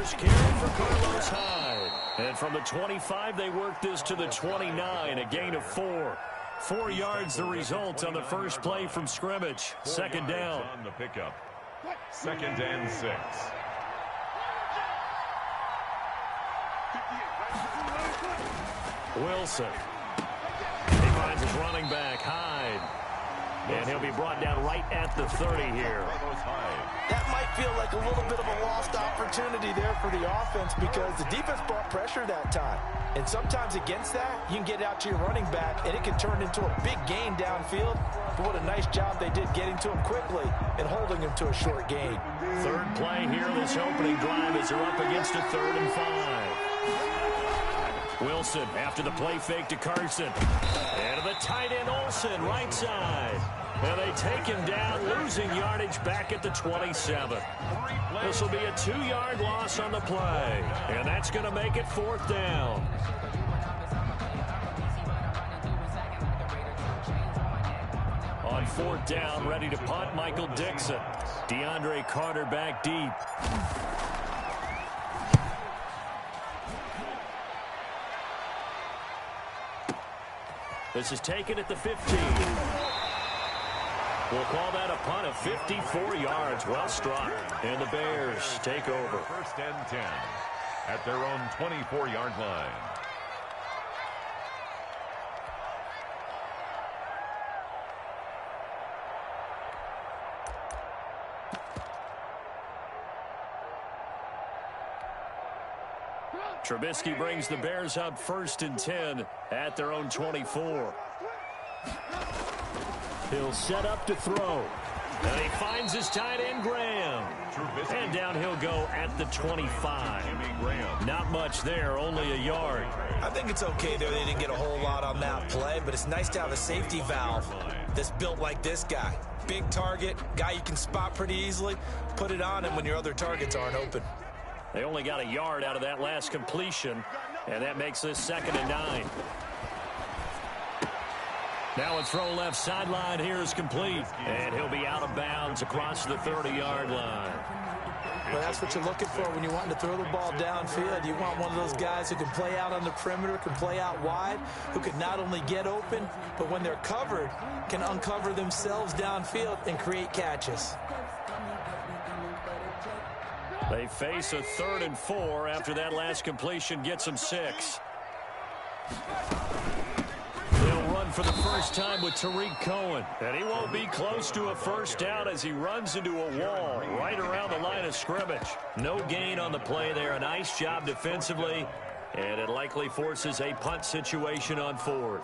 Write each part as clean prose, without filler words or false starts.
first carry for Carlos Hyde. And from the 25, they work this to the 29, a gain of 4. 4 yards the result on the first play from scrimmage. Second down. On the pickup. 2nd and 6. Wilson. He finds his running back, Hyde. And he'll be brought down right at the 30 here. That might feel like a little bit of a lost opportunity there for the offense because the defense brought pressure that time. And sometimes against that, you can get out to your running back, and it can turn into a big gain downfield. But what a nice job they did getting to him quickly and holding him to a short gain. Third play here, this opening drive as they're up against a 3rd and 5. Wilson after the play fake to Carson. And to the tight end Olsen, right side. And they take him down, losing yardage back at the 27. This will be a 2-yard loss on the play. And that's going to make it 4th down. On 4th down, ready to punt, Michael Dixon. DeAndre Carter back deep. This is taken at the 15. We'll call that a punt of 54 yards. Well struck. And the Bears take over. 1st and 10 at their own 24-yard line. Trubisky brings the Bears up 1st and 10 at their own 24. He'll set up to throw. And he finds his tight end, Graham. And down he'll go at the 25. Not much there, only a yard. I think it's okay there. They didn't get a whole lot on that play, but it's nice to have a safety valve that's built like this guy. Big target, guy you can spot pretty easily. Put it on him when your other targets aren't open. They only got a yard out of that last completion, and that makes this 2nd and 9. Now a throw left sideline here is complete, and he'll be out of bounds across the 30-yard line. Well, that's what you're looking for when you're wanting to throw the ball downfield. You want one of those guys who can play out on the perimeter, can play out wide, who can not only get open, but when they're covered, can uncover themselves downfield and create catches. They face a 3rd and 4 after that last completion gets them 6. They'll run for the first time with Tariq Cohen. And he won't be close to a first down as he runs into a wall right around the line of scrimmage. No gain on the play there. A nice job defensively. And it likely forces a punt situation on 4th.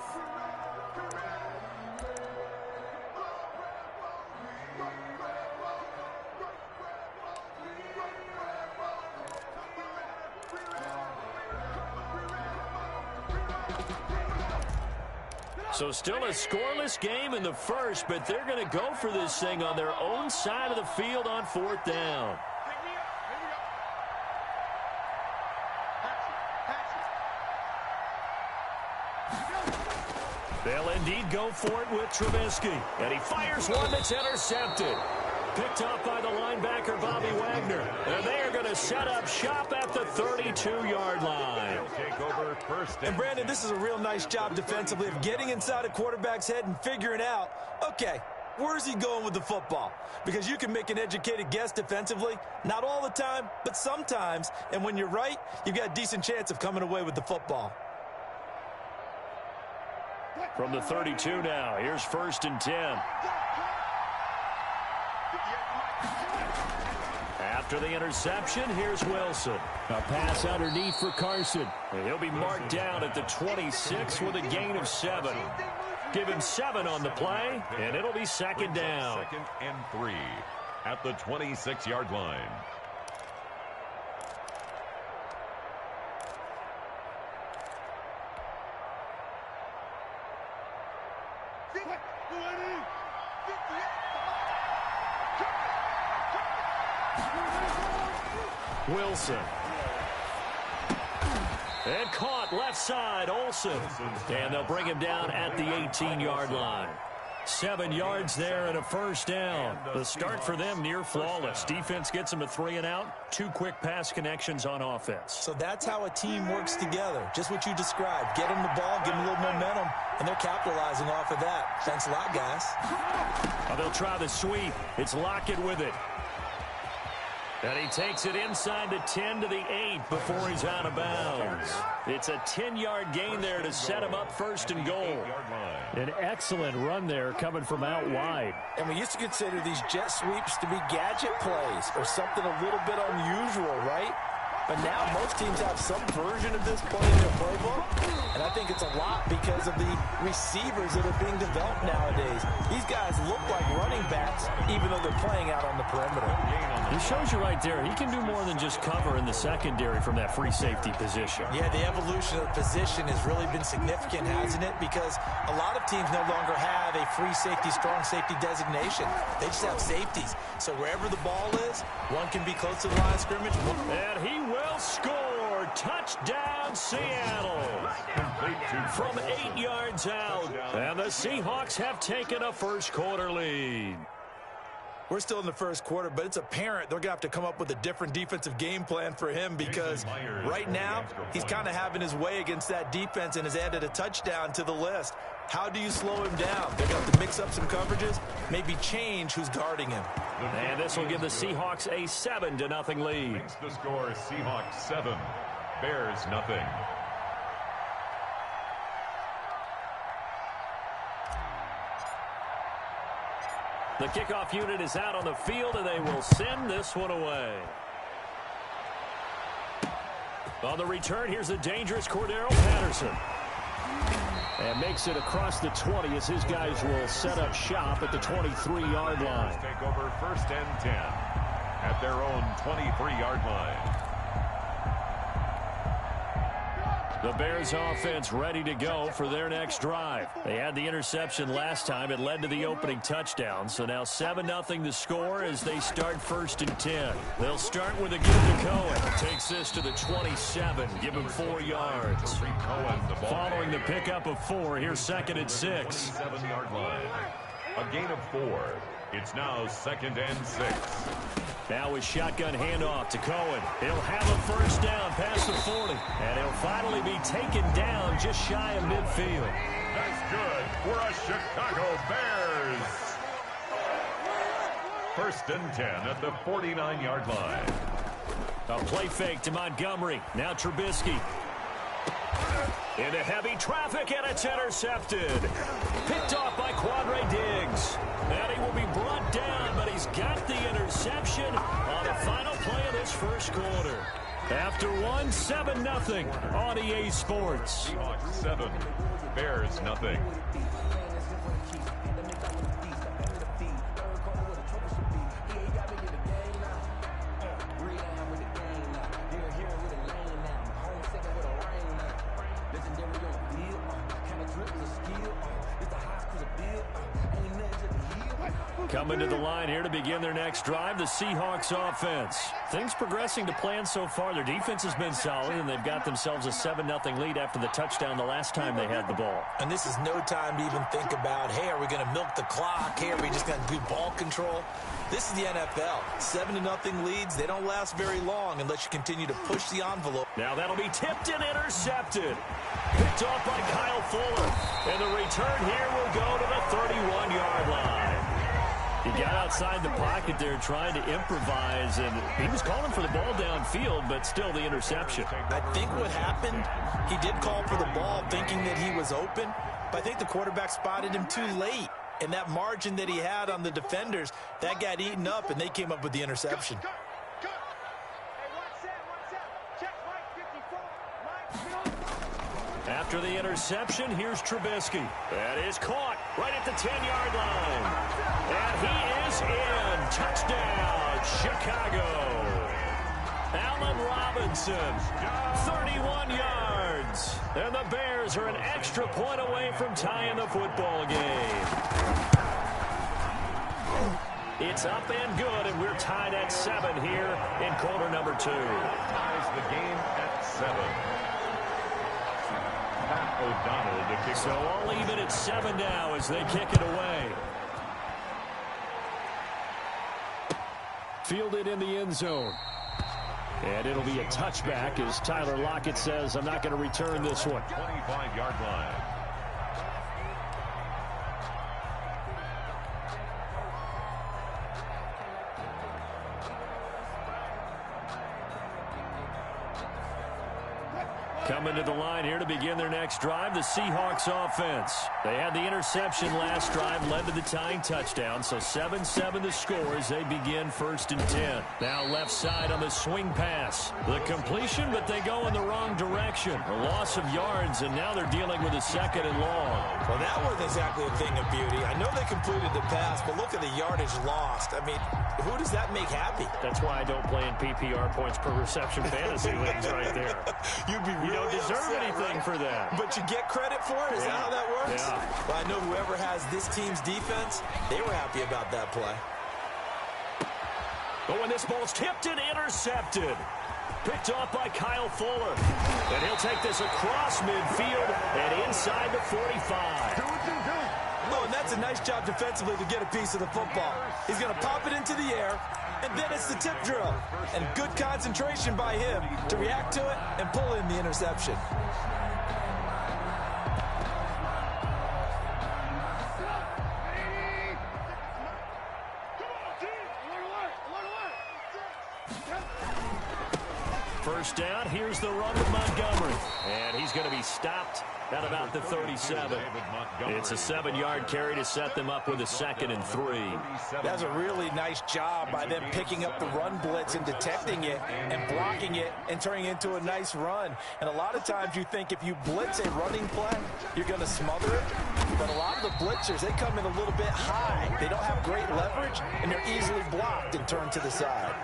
So still a scoreless game in the first, but they're going to go for this thing on their own side of the field on 4th down. They'll indeed go for it with Trubisky. And he fires one that's intercepted. Picked up by the linebacker, Bobby Wagner. And they are going to set up shop at the 32-yard line. Take over 1st and Brandon, this is a real nice job defensively of getting inside a quarterback's head and figuring out, okay, where's he going with the football? Because you can make an educated guess defensively. Not all the time, but sometimes. And when you're right, you've got a decent chance of coming away with the football. From the 32 now, here's 1st and 10. After the interception, here's Wilson. A pass underneath for Carson. And he'll be marked down at the 26 with a gain of 7. Give him 7 on the play, and it'll be 2nd down. 2nd and 3 at the 26-yard line. Wilson. And caught left side, Olsen. And they'll bring him down at the 18-yard line. 7 yards there and a first down. The start for them near flawless. Defense gets them a 3 and out. 2 quick pass connections on offense. So that's how a team works together. Just what you described. Get them the ball, give them a little momentum, and they're capitalizing off of that. Thanks a lot, guys. They'll try the sweep. It's Lockett with it. And he takes it inside the 10 to the 8 before he's out of bounds. It's a 10-yard gain there to set him up first and goal. An excellent run there coming from out wide. And we used to consider these jet sweeps to be gadget plays or something a little bit unusual, right? But now most teams have some version of this play in their playbook. And I think it's a lot because of the receivers that are being developed nowadays. These guys look like running backs even though they're playing out on the perimeter. He shows you right there, he can do more than just cover in the secondary from that free safety position. Yeah, the evolution of the position has really been significant, hasn't it? Because a lot of teams no longer have a free safety, strong safety designation. They just have safeties. So wherever the ball is, one can be close to the line of scrimmage. And he will score. Touchdown, Seattle. From 8 yards out. And the Seahawks have taken a first quarter lead. We're still in the first quarter, but it's apparent they're going to have to come up with a different defensive game plan for him because right now he's kind of having his way against that defense and has added a touchdown to the list. How do you slow him down? They're going to have to mix up some coverages, maybe change who's guarding him. And this will give the Seahawks a 7-0 lead. Makes the score Seahawks 7, Bears nothing. The kickoff unit is out on the field, and they will send this one away. On the return, here's the dangerous Cordero Patterson. And makes it across the 20 as his guys will set up shop at the 23-yard line. Take over first and 10 at their own 23-yard line. The Bears offense ready to go for their next drive. They had the interception last time. It led to the opening touchdown. So now 7-0 the score as they start first and 10. They'll start with a give to Cohen. Takes this to the 27. Give him 4 yards. Following the pickup of 4, here's second and 6. 7-yard line. A gain of 4. It's now second and 6. Now a shotgun handoff to Cohen. He'll have a first down past the 40. And he'll finally be taken down just shy of midfield. That's good for a Chicago Bears. First and 10 at the 49-yard line. A play fake to Montgomery. Now Trubisky. Into heavy traffic, and it's intercepted. Picked off by Quandre Diggs. And he will be brought down, but he's got the interception on the final play of this first quarter. After 7-0 on EA Sports. Seahawks 7, Bears nothing. Coming to the line here to begin their next drive, the Seahawks offense. Things progressing to plan so far. Their defense has been solid, and they've got themselves a 7-0 lead after the touchdown the last time they had the ball. And this is no time to even think about, hey, are we going to milk the clock? Hey, are we just going to do ball control? This is the NFL. 7-0 leads, they don't last very long unless you continue to push the envelope. Now that'll be tipped and intercepted. Picked off by Kyle Fuller. And the return here will go to the 31-yard line. He got outside the pocket there trying to improvise, and he was calling for the ball downfield, but still the interception. I think what happened, he did call for the ball thinking that he was open, but I think the quarterback spotted him too late. And that margin that he had on the defenders, that got eaten up, and they came up with the interception. After the interception, here's Trubisky. That is caught right at the 10-yard line. And he is in. Touchdown, Chicago. Allen Robinson, 31 yards. And the Bears are an extra point away from tying the football game. It's up and good, and we're tied at 7 here in quarter number 2. Ties the game at 7. Pat O'Donnell to kick So all even at 7 now as they kick it away. Fielded in the end zone. And it'll be a touchback as Tyler Lockett says, I'm not going to return this one. 25-yard line. Coming to the line here to begin their next drive, the Seahawks offense. They had the interception last drive, led to the tying touchdown, so 7-7 the score as they begin 1st and 10. Now left side on the swing pass. The completion, but they go in the wrong direction. A loss of yards, and now they're dealing with a 2nd and long. Well, that wasn't exactly a thing of beauty. I know they completed the pass, but look at the yardage lost. I mean, who does that make happy? That's why I don't play in PPR points per reception fantasy leagues right there. You'd be really don't deserve upset, anything right? for that. But you get credit for it? Is that how that works? Yeah. Well, I know whoever has this team's defense, they were happy about that play. But when this ball's tipped and intercepted. Picked off by Kyle Fuller. And he'll take this across midfield and inside the 45. Oh, and that's a nice job defensively to get a piece of the football. He's going to pop it into the air, and then it's the tip drill. And good concentration by him to react to it and pull in the interception. First down, here's the run with Montgomery. And he's going to be stopped at about the 37. It's a 7-yard carry to set them up with a 2nd and 3. That's a really nice job by them picking up the run blitz and detecting it and blocking it and turning it into a nice run. And a lot of times you think if you blitz a running play, you're going to smother it. But a lot of the blitzers, they come in a little bit high. They don't have great leverage, and they're easily blocked and turned to the side.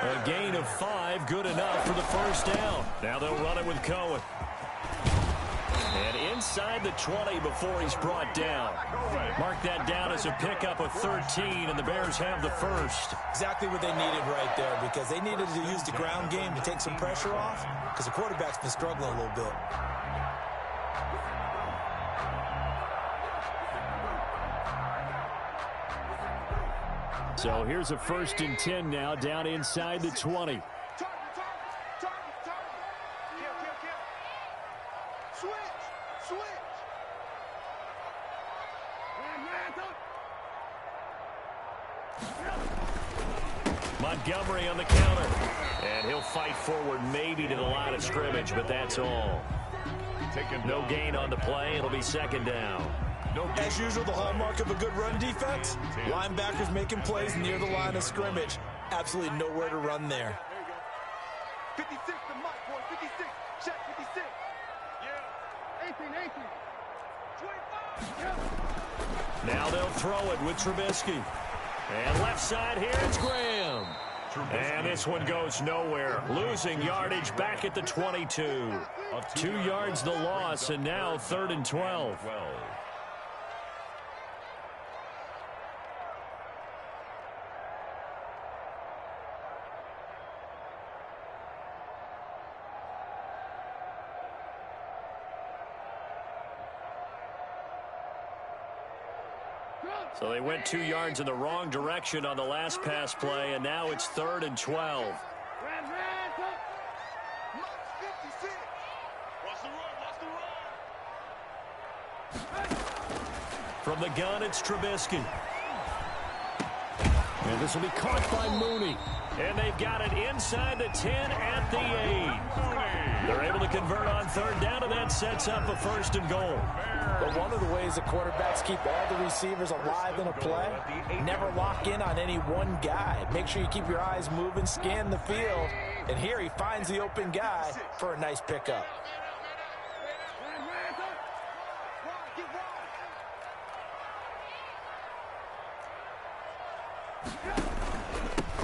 A gain of 5, good enough for the first down. Now they'll run it with Cohen. And inside the 20 before he's brought down. Mark that down as a pickup of 13, and the Bears have the first. Exactly what they needed right there, because they needed to use the ground game to take some pressure off, because the quarterback's been struggling a little bit. So here's a 1st and 10 now, down inside the 20. Montgomery on the counter. And he'll fight forward maybe to the line of scrimmage, but that's all. No gain on the play. It'll be 2nd down. As usual, the hallmark of a good run defense, linebackers making plays near the line of scrimmage. Absolutely nowhere to run there. 56 to Mike, boy. 56. Check 56. Yeah. 18. 25. Yeah. Now they'll throw it with Trubisky. And left side here, it's Graham. And this one goes nowhere. Losing yardage back at the 22. 2 yards the loss, and now 3rd and 12. So they went 2 yards in the wrong direction on the last pass play, and now it's 3rd and 12. From the gun, it's Trubisky. And this will be caught by Mooney. And they've got it inside the 10 at the 8. They're able to convert on 3rd down, and that sets up a 1st and goal. But one of the ways the quarterbacks keep all the receivers alive in a play, never lock in on any one guy. Make sure you keep your eyes moving, scan the field. And here he finds the open guy for a nice pickup.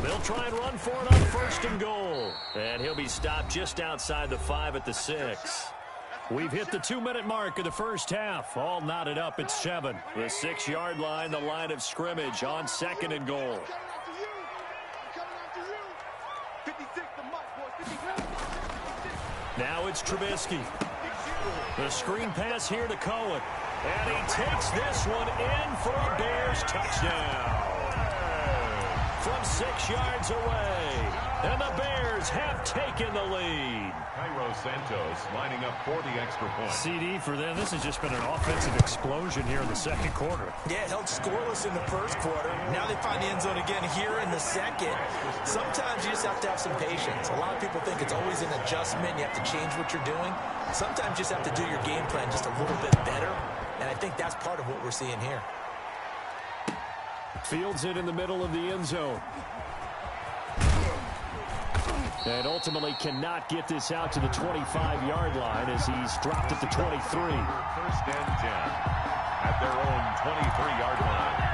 They'll try and run for it on 1st and goal. And he'll be stopped just outside the 5 at the 6. We've hit the 2-minute mark of the first half. All knotted up at 7. The 6-yard line, the line of scrimmage on 2nd and goal. Now it's Trubisky. The screen pass here to Cohen. And he takes this one in for a Bears touchdown. From 6 yards away. And the Bears have taken the lead. Cairo Santos lining up for the extra point. CD for them. This has just been an offensive explosion here in the second quarter. Yeah, held scoreless in the first quarter. Now they find the end zone again here in the second. Sometimes you just have to have some patience. A lot of people think it's always an adjustment. You have to change what you're doing. Sometimes you just have to do your game plan just a little bit better. And I think that's part of what we're seeing here. Fields it in the middle of the end zone. And ultimately cannot get this out to the 25-yard line as he's dropped at the 23. First and 10 at their own 23-yard line.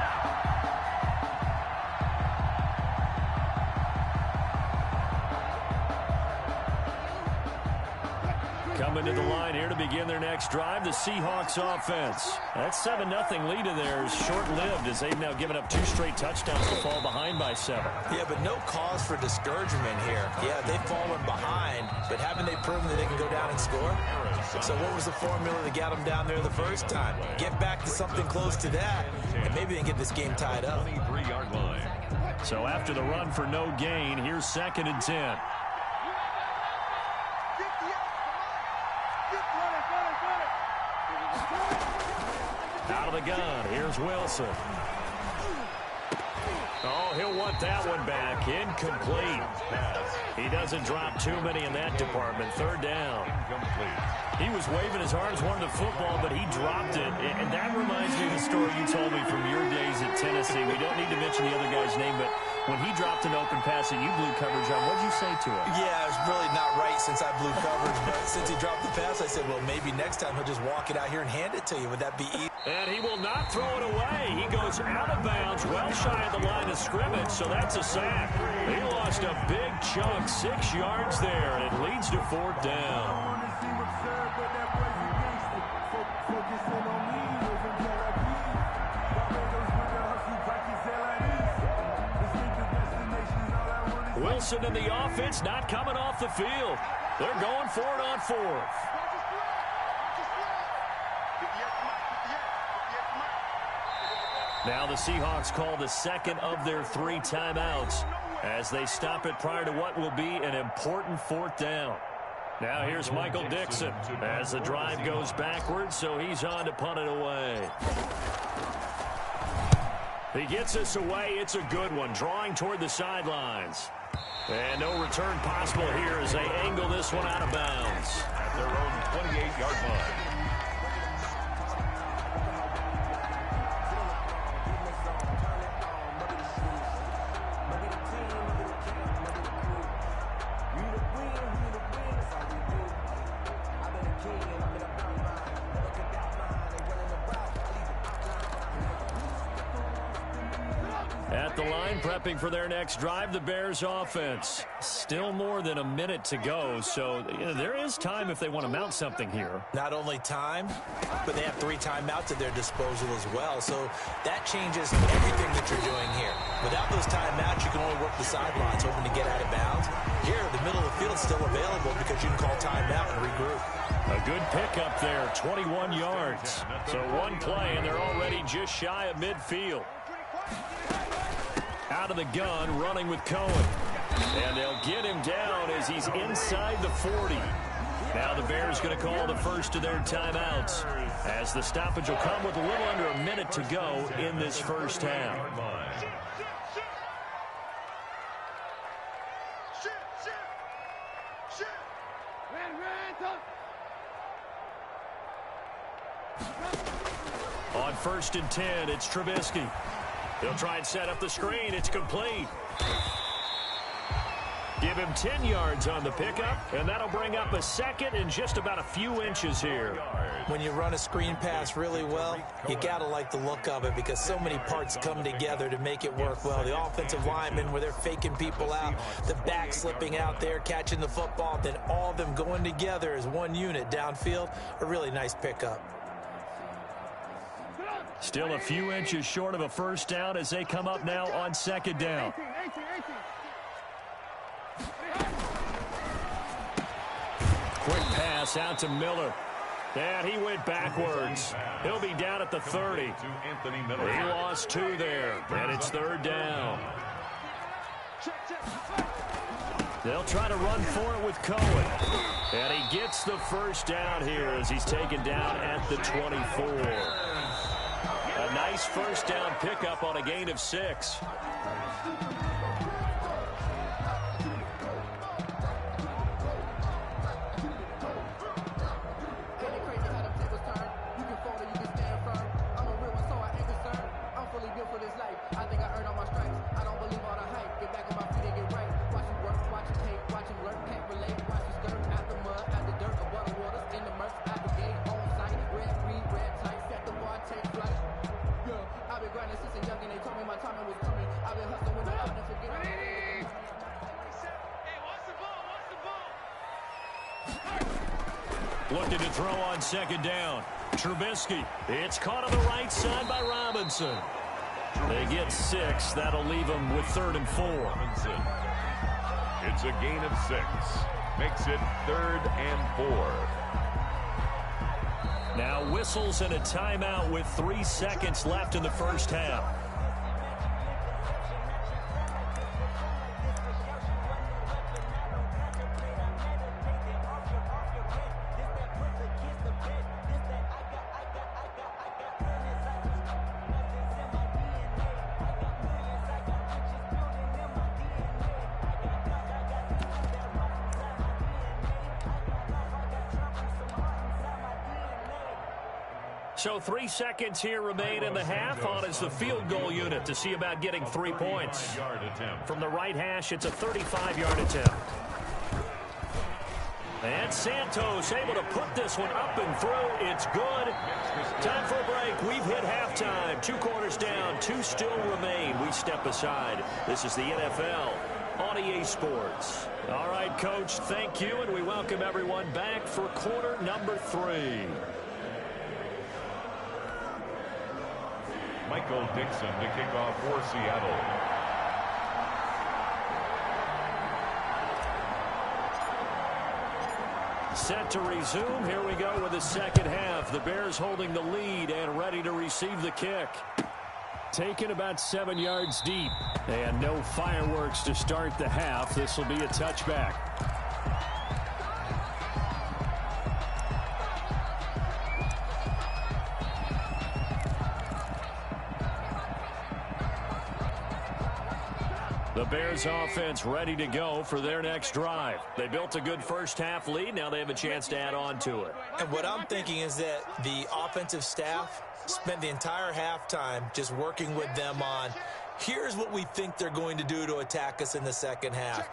Coming to the line here to begin their next drive, the Seahawks offense. That 7-0 lead of theirs short-lived as they've now given up 2 straight touchdowns to fall behind by 7. Yeah, but no cause for discouragement here. Yeah, they've fallen behind, but haven't they proven that they can go down and score? So what was the formula that got them down there the first time? Get back to something close to that, and maybe they can get this game tied up. 23-yard line. So after the run for no gain, here's 2nd and 10. Out of the gun, here's Wilson. Oh, he'll want that one back. Incomplete. He doesn't drop too many in that department. 3rd down. Incomplete. He was waving his arms, wanted the football, but he dropped it. And that reminds me of the story you told me from your days at Tennessee. We don't need to mention the other guy's name, but when he dropped an open pass and you blew coverage on, what'd you say to him? Yeah, it's really not right since I blew coverage, but since he dropped the pass, I said, well, maybe next time he'll just walk it out here and hand it to you. Would that be easy? And he will not throw it away. He goes out of bounds, well shy of the line of scrimmage, so that's a sack. He lost a big chunk, 6 yards there, and it leads to 4th down. Wilson and the offense not coming off the field. They're going for it on 4th. Now the Seahawks call the second of their 3 timeouts as they stop it prior to what will be an important 4th down. Now here's Michael Dixon as the drive goes backwards, so he's on to punt it away. He gets us away. It's a good one, drawing toward the sidelines. And no return possible here as they angle this one out of bounds. At their own 28-yard line. At the line, prepping for their next drive, the Bears offense. Still more than a minute to go, so there is time if they want to mount something here. Not only time, but they have 3 timeouts at their disposal as well, so that changes everything that you're doing here. Without those timeouts, you can only work the sidelines, hoping to get out of bounds. Here, the middle of the field is still available because you can call timeout and regroup. A good pickup there, 21 yards. So one play, and they're already just shy of midfield. Out of the gun, running with Cohen. And they'll get him down as he's inside the 40. Now the Bears going to call the first of their timeouts as the stoppage will come with a little under a minute to go in this first half. On 1st and 10, it's Trubisky. He'll try and set up the screen. It's complete. Give him 10 yards on the pickup, and that'll bring up a second and just about a few inches here. When you run a screen pass really well, you got to like the look of it because so many parts come together to make it work well. The offensive linemen, where they're faking people out, the back slipping out there, catching the football, then all of them going together as one unit downfield. A really nice pickup. Still a few inches short of a first down as they come up now on 2nd down. Quick pass out to Miller. And he went backwards. He'll be down at the 30. He lost 2 there, and it's 3rd down. They'll try to run for it with Cohen. And he gets the first down here as he's taken down at the 24. A nice first down pickup on a gain of 6. Looking to throw on 2nd down. Trubisky. It's caught on the right side by Robinson. They get 6. That'll leave them with 3rd and 4. Robinson. It's a gain of 6. Makes it 3rd and 4. Now whistles and a timeout with 3 seconds left in the first half. So 3 seconds here remain in the half. On is the field goal unit to see about getting 3 points. From the right hash, it's a 35-yard attempt. And Santos able to put this one up and through. It's good. Time for a break. We've hit halftime. 2 quarters down. 2 still remain. We step aside. This is the NFL on EA Sports. All right, Coach, thank you, and we welcome everyone back for quarter number 3. Michael Dixon to kick off for Seattle. Set to resume. Here we go with the second half. The Bears holding the lead and ready to receive the kick. Taken about 7 yards deep. And no fireworks to start the half. This will be a touchback. The Bears offense ready to go for their next drive. They built a good first half lead. Now they have a chance to add on to it. And what I'm thinking is that the offensive staff spent the entire halftime just working with them on, here's what we think they're going to do to attack us in the second half.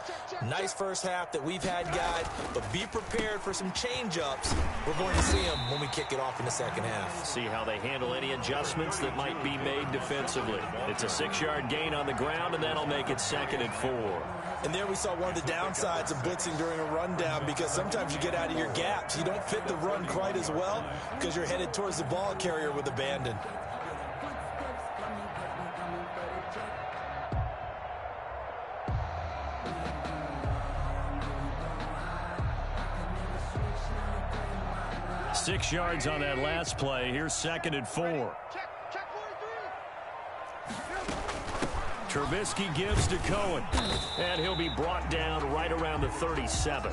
Nice first half that we've had, guys, but be prepared for some change-ups. We're going to see them when we kick it off in the second half. See how they handle any adjustments that might be made defensively. It's a 6-yard gain on the ground, and that'll make it 2nd and 4. And there we saw one of the downsides of blitzing during a rundown, because sometimes you get out of your gaps. You don't fit the run quite as well because you're headed towards the ball carrier with abandon. Six yards on that last play. Here's 2nd and 4. Trubisky gives to Cohen, and he'll be brought down right around the 37.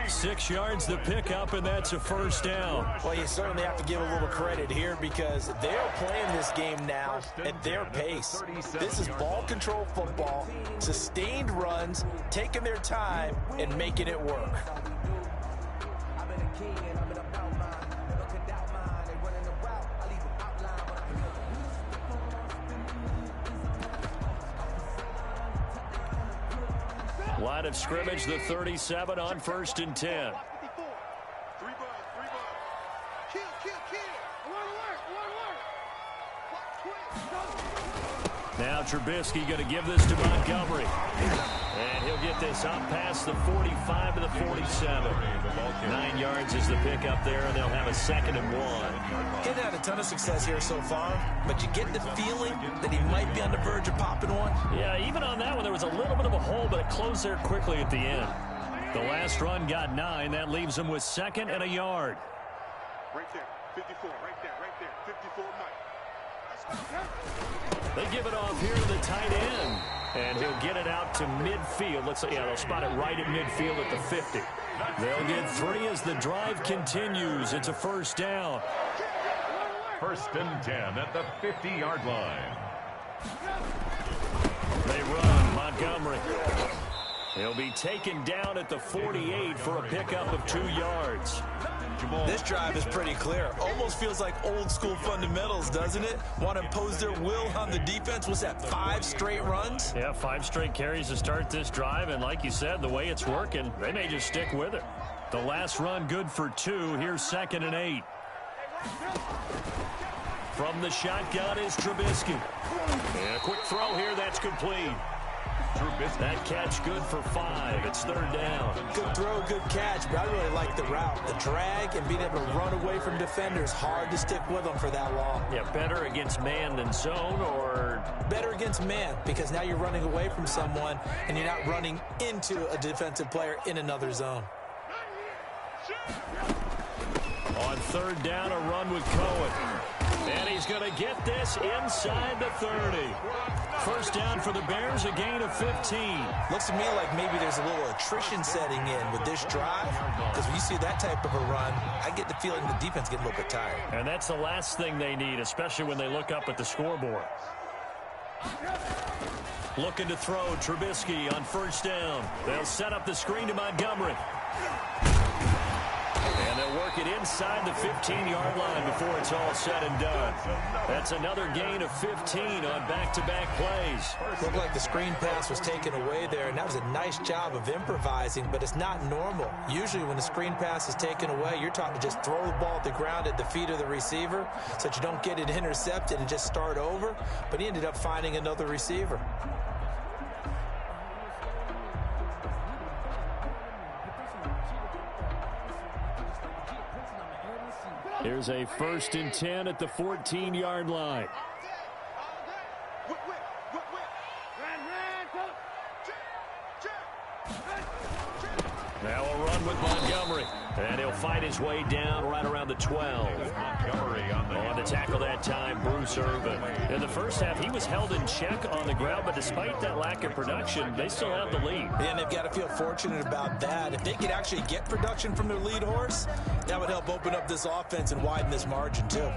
6 yards the pickup, and that's a first down. Well, you certainly have to give a little credit here because they're playing this game now at their pace. This is ball control football, sustained runs, taking their time, and making it work. Line of scrimmage, the 37 on 1st and 10. Now Trubisky going to give this to Montgomery. And he'll get this up past the 45 to the 47. 9 yards is the pickup there, and they'll have a 2nd and 1. He's had a ton of success here so far, but you get the feeling that he might be on the verge of popping one. Yeah, even on that one, there was a little bit of a hole, but it closed there quickly at the end. The last run got 9. That leaves him with 2nd and a yard. Right there. 54. Right there. 54 Mike. They give it off here to the tight end. And he'll get it out to midfield. Let's say, yeah, they'll spot it right at midfield at the 50. They'll get 3 as the drive continues. It's a first down. 1st and 10 at the 50-yard line. They run. Montgomery. He'll be taken down at the 48 for a pickup of 2 yards. This drive is pretty clear. Almost feels like old school fundamentals, doesn't it? Want to impose their will on the defense. Was that 5 straight runs? Yeah, 5 straight carries to start this drive. And like you said, the way it's working, they may just stick with it. The last run good for 2. Here's 2nd and 8. From the shotgun is Trubisky. And a quick throw here. That's complete. That catch good for 5. It's 3rd down. Good throw, good catch, but I really like the route. The drag and being able to run away from defenders. Hard to stick with them for that long. Yeah, better against man than zone, or better against man, because now you're running away from someone and you're not running into a defensive player in another zone. On 3rd down, a run with Cohen. And he's going to get this inside the 30. First down for the Bears, a gain of 15. Looks to me like maybe there's a little attrition setting in with this drive, because when you see that type of a run, I get the feeling the defense getting a little bit tired. And that's the last thing they need, especially when they look up at the scoreboard. Looking to throw, Trubisky on 1st down. They'll set up the screen to Montgomery. And they'll work it inside the 15-yard line before it's all said and done. That's another gain of 15 on back-to-back plays. Looked like the screen pass was taken away there, and that was a nice job of improvising, but it's not normal. Usually when the screen pass is taken away, you're taught to just throw the ball at the ground at the feet of the receiver so that you don't get it intercepted and just start over, but he ended up finding another receiver. Here's a 1st and 10 at the 14-yard line. Now a run with Montgomery. And he'll fight his way down right around the 12. Montgomery on the tackle that time, Bruce Irvin. In the first half, he was held in check on the ground, but despite that lack of production, they still have the lead. And they've got to feel fortunate about that. If they could actually get production from their lead horse, that would help open up this offense and widen this margin, too.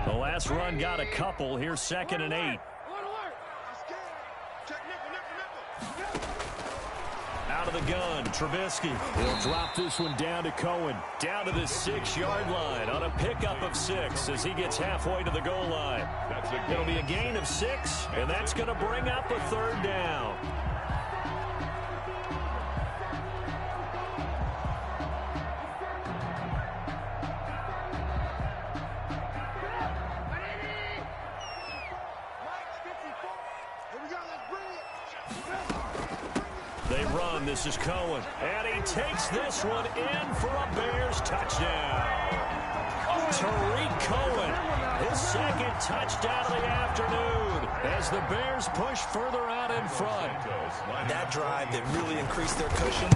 The last run got a couple. Here's 2nd and 8. Out of the gun, Trubisky. He'll drop this one down to Cohen. Down to the 6-yard line on a pickup of 6 as he gets halfway to the goal line. It'll be a gain of 6, and that's going to bring up a 3rd down. They run. This is Cohen. And he takes this one in for a Bears touchdown. Tariq Cohen, his 2nd touchdown of the afternoon as the Bears push further out in front. That drive that really increased their cushion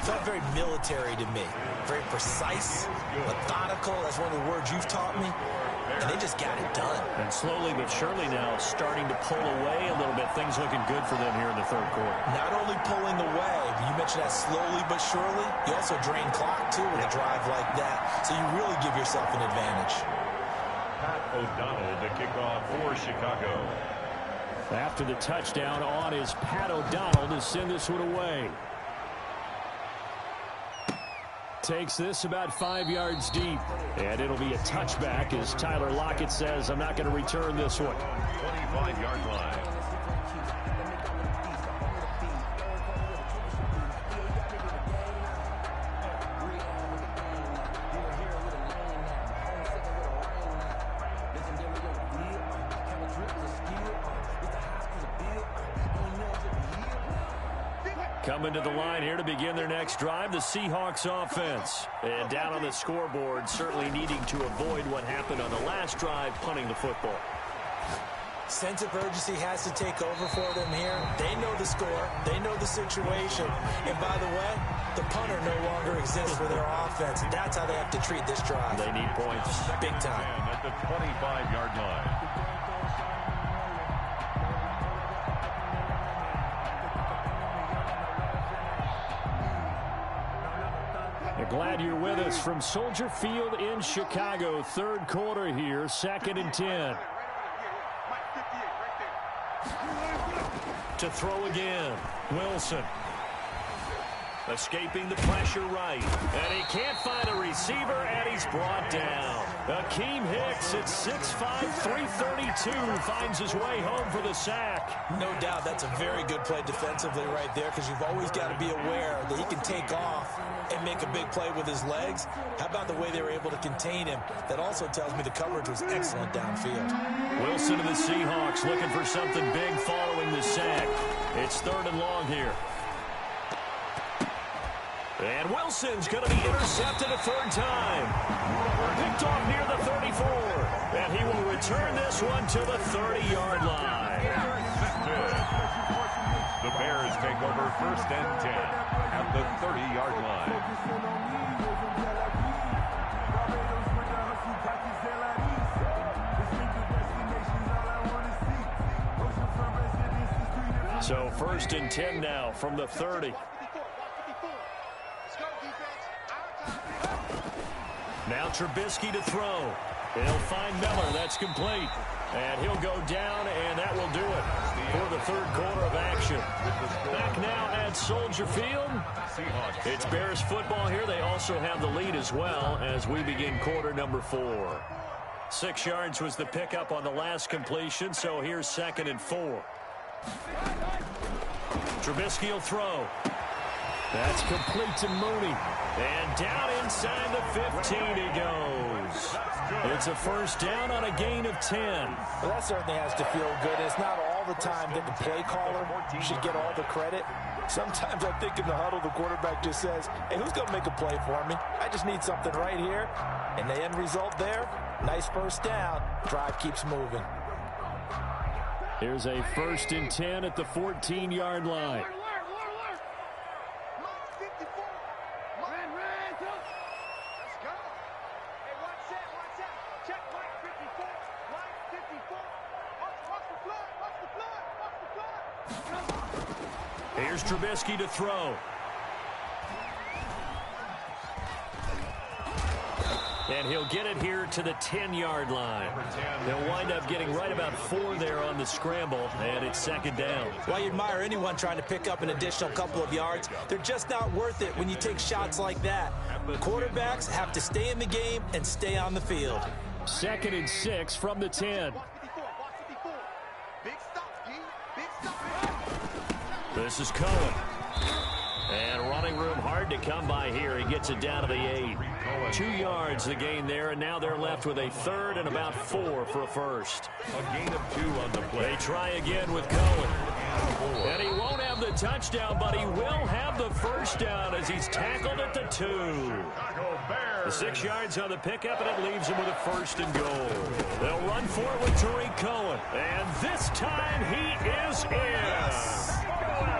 felt very military to me. Very precise, methodical. That's one of the words you've taught me. And they just got it done. And slowly but surely now starting to pull away a little bit. Things looking good for them here in the 3rd quarter. Not only pulling away, you mentioned that slowly but surely, you also drain clock, too, with a drive like that. So you really give yourself an advantage. Pat O'Donnell to kick off for Chicago. After the touchdown on is Pat O'Donnell to send this one away. Takes this about 5 yards deep. And it'll be a touchback as Tyler Lockett says, I'm not going to return this one. 25-yard line. Coming to the line here to begin their next drive, the Seahawks offense. And down on the scoreboard, certainly needing to avoid what happened on the last drive, punting the football. Sense of urgency has to take over for them here. They know the score. They know the situation. And by the way, the punter no longer exists for their offense. That's how they have to treat this drive. They need points. Big time. At the 25-yard line. Glad you're with us from Soldier Field in Chicago. Third quarter here, 2nd and 10. To throw again, Wilson. Escaping the pressure right. And he can't find a receiver, and he's brought down. Akeem Hicks at 6'5", 332 finds his way home for the sack. No doubt that's a very good play defensively right there, because you've always got to be aware that he can take off and make a big play with his legs. How about the way they were able to contain him? That also tells me the coverage was excellent downfield. Wilson and the Seahawks looking for something big following the sack. It's 3rd and long here. And Wilson's going to be intercepted a 3rd time. Picked off near the 34. And he will return this one to the 30-yard line. The Bears take over 1st and 10 at the 30-yard line. So 1st and 10 now from the 30. Now Trubisky to throw. He'll find Miller. That's complete. And he'll go down, and that will do it for the 3rd quarter of action. Back now at Soldier Field. It's Bears football here. They also have the lead as well as we begin quarter number 4. 6 yards was the pickup on the last completion, so here's 2nd and 4. Trubisky will throw. That's complete to Mooney. And down inside the 15 he goes. It's a 1st down on a gain of 10. Well, that certainly has to feel good. It's not all the time that the play caller should get all the credit. Sometimes I think in the huddle, the quarterback just says, hey, who's going to make a play for me? I just need something right here. And the end result there, nice 1st down. Drive keeps moving. Here's a 1st and 10 at the 14-yard line. Here's Trubisky to throw. And he'll get it here to the 10-yard line. They'll wind up getting right about 4 there on the scramble, and it's 2nd down. Well, you admire anyone trying to pick up an additional couple of yards. They're just not worth it when you take shots like that. Quarterbacks have to stay in the game and stay on the field. 2nd and 6 from the 10. This is Cohen. And running room hard to come by here. He gets it down to the 8. 2 yards the gain there, and now they're left with a 3rd and about 4 for a 1st. A gain of 2 on the play. They try again with Cohen. And he won't have the touchdown, but he will have the 1st down as he's tackled at the 2. The 6 yards on the pickup, and it leaves him with a 1st and goal. They'll run for it with Tariq Cohen. And this time he is in.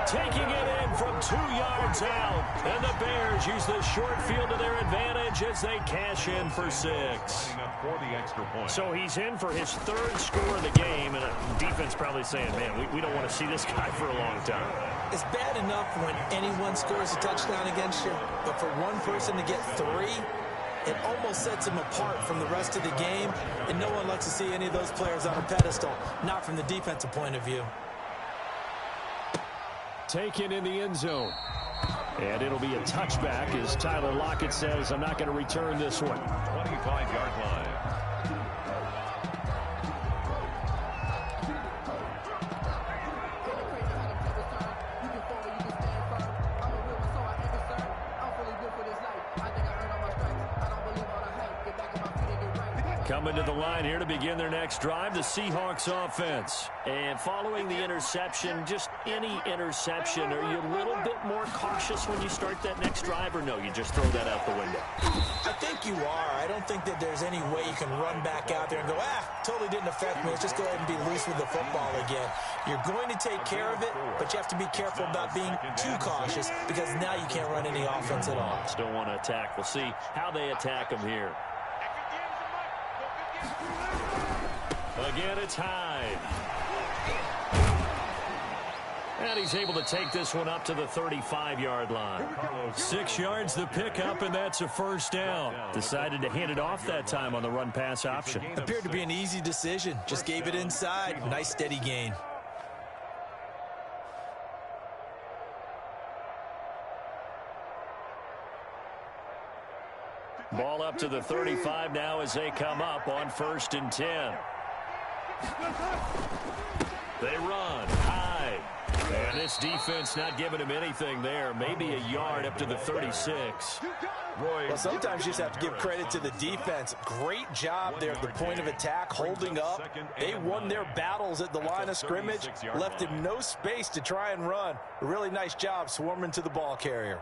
Taking it in from 2 yards out. And the Bears use the short field to their advantage as they cash in for 6. So he's in for his 3rd score of the game. And defense probably saying, man, we don't want to see this guy for a long time. It's bad enough when anyone scores a touchdown against you. But for one person to get 3, it almost sets him apart from the rest of the game. And no one likes to see any of those players on a pedestal. Not from the defensive point of view. Taken in the end zone. And it'll be a touchback as Tyler Lockett says, I'm not going to return this one. 25-yard line. Coming to the line here to begin their next drive, the Seahawks offense. And following the interception, just any interception, are you a little bit more cautious when you start that next drive, or no, you just throw that out the window? I think you are. I don't don't think that there's any way you can run back out there and go, totally didn't affect me. Let's just go ahead and be loose with the football again. You're going to take care of it, but you have to be careful about being too cautious because now you can't run any offense at all. Still want to attack. We'll see how they attack him here. Again, it's Hyde. And he's able to take this one up to the 35-yard line. 6 yards the pickup, and that's a first down. Decided to hand it off that time on the run-pass option. Appeared to be an easy decision. Just gave it inside. Nice, steady gain. Ball up to the 35 now as they come up on 1st and 10. They run. Hyde. And this defense not giving him anything there. Maybe a yard up to the 36. Well, sometimes you just have to give credit to the defense. Great job there at the point of attack, holding up. They won their battles at the line of scrimmage, left him no space to try and run. A really nice job swarming to the ball carrier.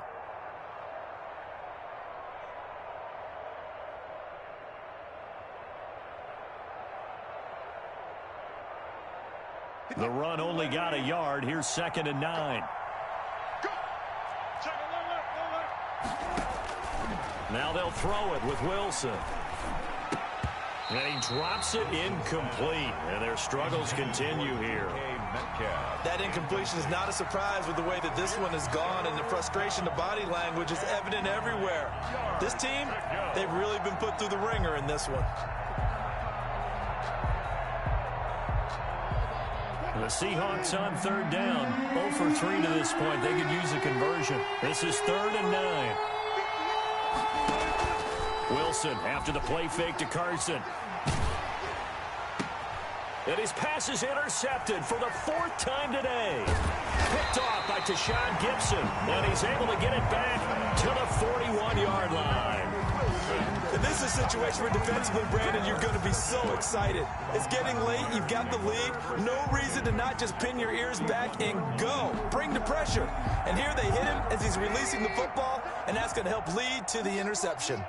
The run only got a yard. Here's 2nd and 9. Now they'll throw it with Wilson. And he drops it incomplete. And their struggles continue here. That incompletion is not a surprise with the way that this one has gone, and the frustration, the body language is evident everywhere. This team, they've really been put through the ringer in this one. The Seahawks on 3rd down. 0 for 3 to this point. They could use a conversion. This is 3rd and 9. Wilson after the play fake to Carson. And his pass is intercepted for the 4th time today. Picked off by Tashawn Gibson. And he's able to get it back to the 41-yard line. And this is a situation where defensively, Brandon, you're going to be so excited. It's getting late. You've got the lead. No reason to not just pin your ears back and go. Bring the pressure. And here they hit him as he's releasing the football, and that's going to help lead to the interception.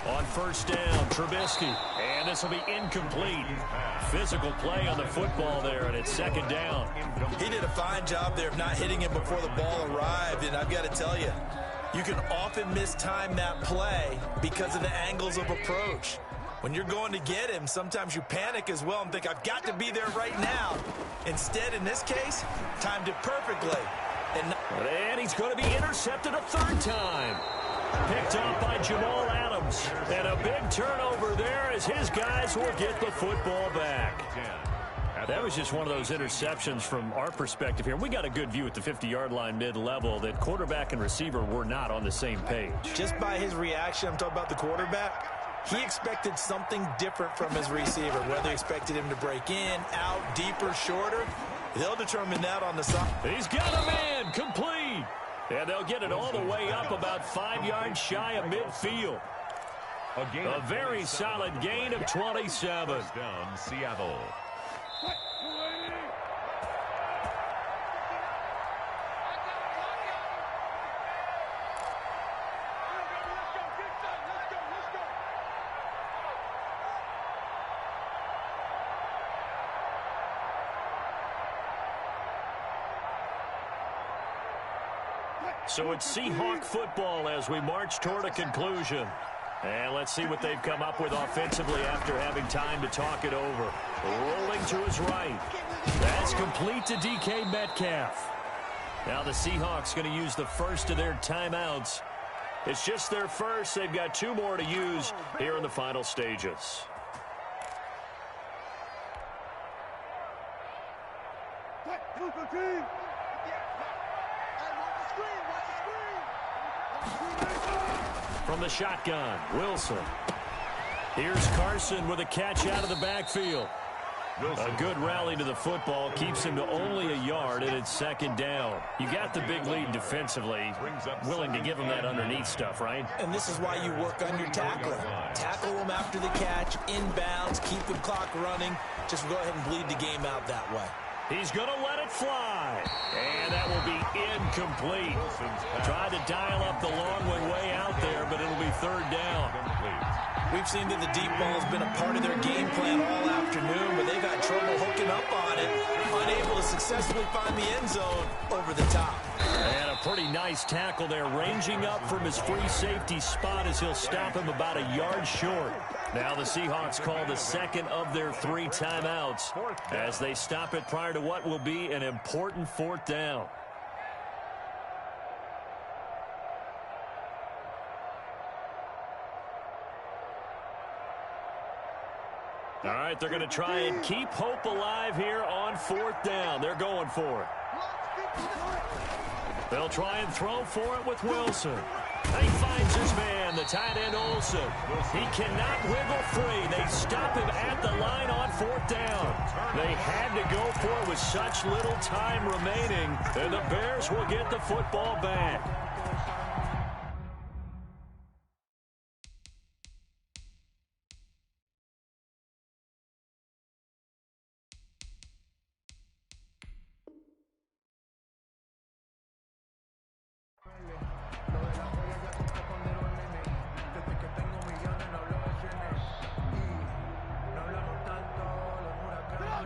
On 1st down, Trubisky. And this will be incomplete. Physical play on the football there, and it's 2nd down. He did a fine job there of not hitting him before the ball arrived, and I've got to tell you, you can often mistime that play because of the angles of approach. When you're going to get him, sometimes you panic as well and think, I've got to be there right now. Instead, in this case, timed it perfectly. And he's going to be intercepted a 3rd time. Picked up by Jamal Adams. And a big turnover there as his guys will get the football back. That was just one of those interceptions from our perspective here. We got a good view at the 50-yard line mid-level that quarterback and receiver were not on the same page. Just by his reaction, I'm talking about the quarterback, he expected something different from his receiver, whether he expected him to break in, out, deeper, shorter. They'll determine that on the side. He's got a man complete. And they'll get it all the way up about 5 yards shy of midfield. A very solid gain of 27. Down Seattle. So it's Seahawk football as we march toward a conclusion. And let's see what they've come up with offensively after having time to talk it over. Rolling to his right. That's complete to DK Metcalf. Now the Seahawks going to use the first of their timeouts. It's just their first. They've got 2 more to use here in the final stages. From the shotgun, Wilson. Here's Carson with a catch out of the backfield. A good rally to the football keeps him to only a yard, and it's 2nd down. You got the big lead defensively, willing to give him that underneath stuff, right? And this is why you work on your tackling. Tackle them after the catch, inbounds, keep the clock running. Just go ahead and bleed the game out that way. He's going to let it fly. And that will be incomplete. Tried to dial up the long one way out there, but it'll be third down. We've seen that the deep ball has been a part of their game plan all afternoon, but they've had trouble hooking up on it, unable to successfully find the end zone over the top. And a pretty nice tackle there, ranging up from his free safety spot as he'll stop him about a yard short. Now the Seahawks call the second of their 3 timeouts as they stop it prior to what will be an important fourth down. All right, they're going to try and keep hope alive here on fourth down. They're going for it. They'll try and throw for it with Wilson. He finds his man, the tight end Olsen. He cannot wiggle free. They stop him at the line on fourth down. They had to go for it with such little time remaining, and the Bears will get the football back.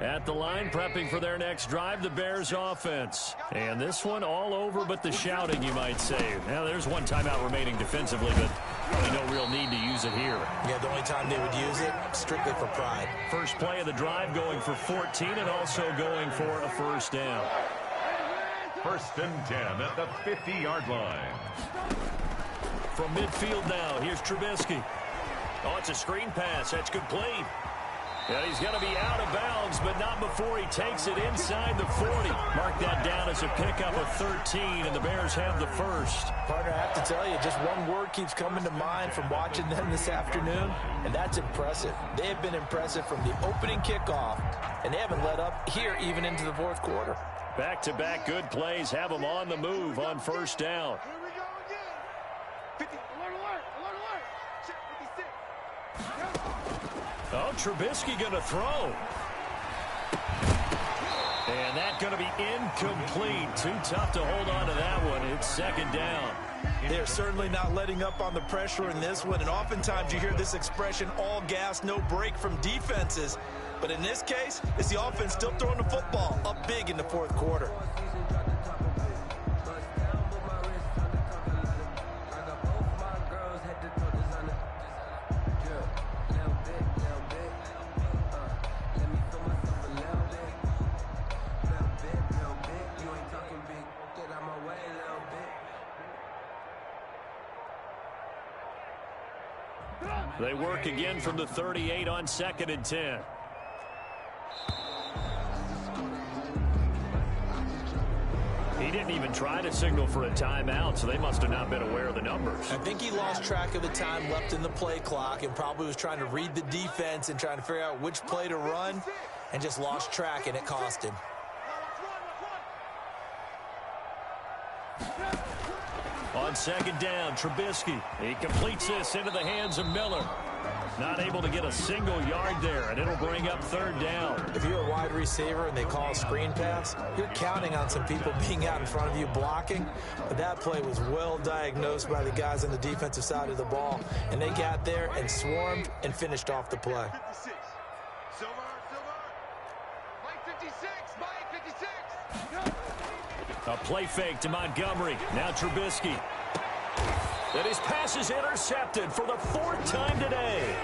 At the line, prepping for their next drive, the Bears offense. And this one all over but the shouting, you might say. Now, there's one timeout remaining defensively, but probably no real need to use it here. Yeah, the only time they would use it, strictly for pride. First play of the drive going for 14 and also going for a first down. 1st and 10 at the 50-yard line. From midfield now, here's Trubisky. Oh, it's a screen pass. That's complete. And he's going to be out of bounds, but not before he takes it inside the 40. Mark that down as a pickup of 13, and the Bears have the first. Partner, I have to tell you, just one word keeps coming to mind from watching them this afternoon, and that's impressive. They have been impressive from the opening kickoff, and they haven't let up here even into the fourth quarter. Back-to-back good plays have them on the move on first down. Here we go again. 50, alert. Check 56. Oh, Trubisky going to throw. And that going to be incomplete. Too tough to hold on to that one. It's second down. They're certainly not letting up on the pressure in this one, and oftentimes you hear this expression, all gas, no break from defenses. But in this case, it's the offense still throwing the football up big in the fourth quarter. They work again from the 38 on 2nd and 10. He didn't even try to signal for a timeout, so they must have not been aware of the numbers. I think he lost track of the time left in the play clock and probably was trying to read the defense and trying to figure out which play to run and just lost track, and it cost him. On 2nd down, Trubisky. He completes this into the hands of Miller. Not able to get a single yard there, and it'll bring up 3rd down. If you're a wide receiver and they call a screen pass, you're counting on some people being out in front of you blocking. But that play was well diagnosed by the guys on the defensive side of the ball, and they got there and swarmed and finished off the play. 56. Silver. Mike 56. Mike 56. A play fake to Montgomery. Now Trubisky. And his pass is intercepted for the 4th time today.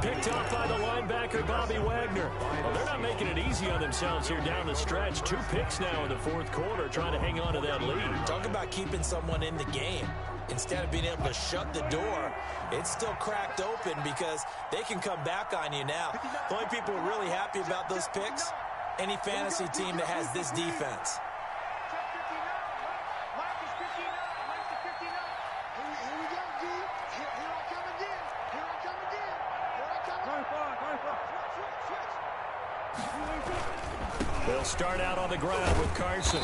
Picked off by the linebacker, Bobby Wagner. Well, they're not making it easy on themselves here down the stretch. 2 picks now in the 4th quarter, trying to hang on to that lead. Talk about keeping someone in the game. Instead of being able to shut the door, it's still cracked open because they can come back on you now. The only people who are really happy about those picks, any fantasy team that has this defense. They'll start out on the ground with Carson.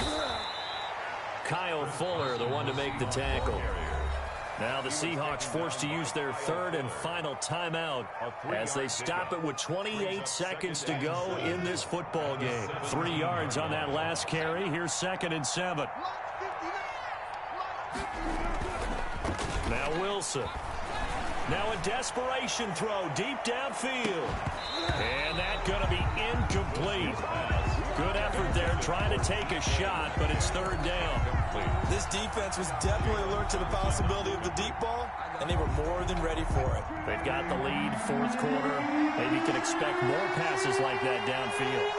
Kyle Fuller, the one to make the tackle. Now the Seahawks forced to use their third and final timeout as they stop it with 28 seconds to go in this football game. 3 yards on that last carry. Here's 2nd and 7. Now Wilson. Now a desperation throw deep downfield. And that's going to be incomplete. Good effort there trying to take a shot, but it's 3rd down. This defense was definitely alert to the possibility of the deep ball, and they were more than ready for it. They've got the lead, 4th quarter. Maybe you can expect more passes like that downfield.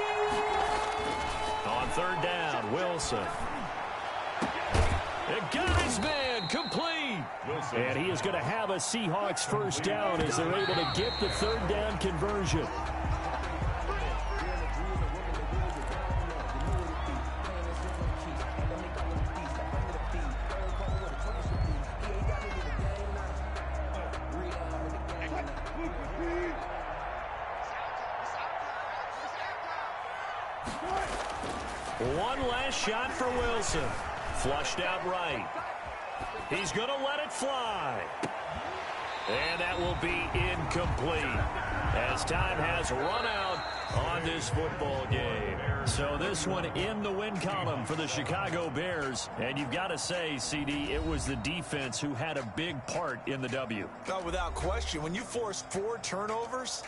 On 3rd down, Wilson. It got his man complete. And he is going to have a Seahawks 1st down as they're able to get the 3rd down conversion. One last shot for Wilson. Flushed out right. He's going to let it fly. And that will be incomplete as time has run out on this football game. So this one in the win column for the Chicago Bears. And you've got to say, CD, it was the defense who had a big part in the W. No, without question. When you force 4 turnovers,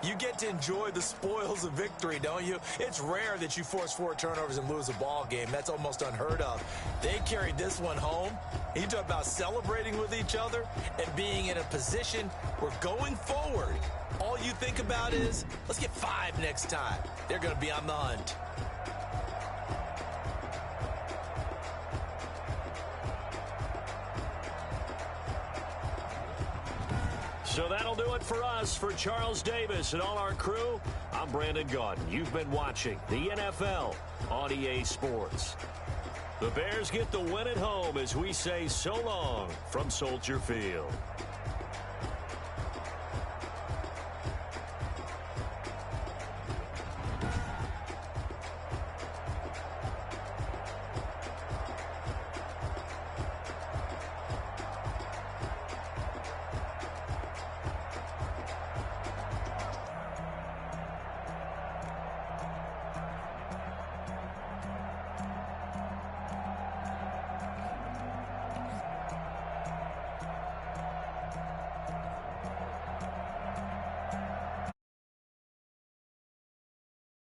you get to enjoy the spoils of victory, don't you? It's rare that you force 4 turnovers and lose a ball game. That's almost unheard of. They carried this one home. You talk about celebrating with each other and being in a position where going forward, all you think about is, let's get 5 next time. They're going to be on the hunt. So that'll do it for us. For Charles Davis and all our crew, I'm Brandon Gaudin. You've been watching the NFL on EA Sports. The Bears get the win at home as we say so long from Soldier Field.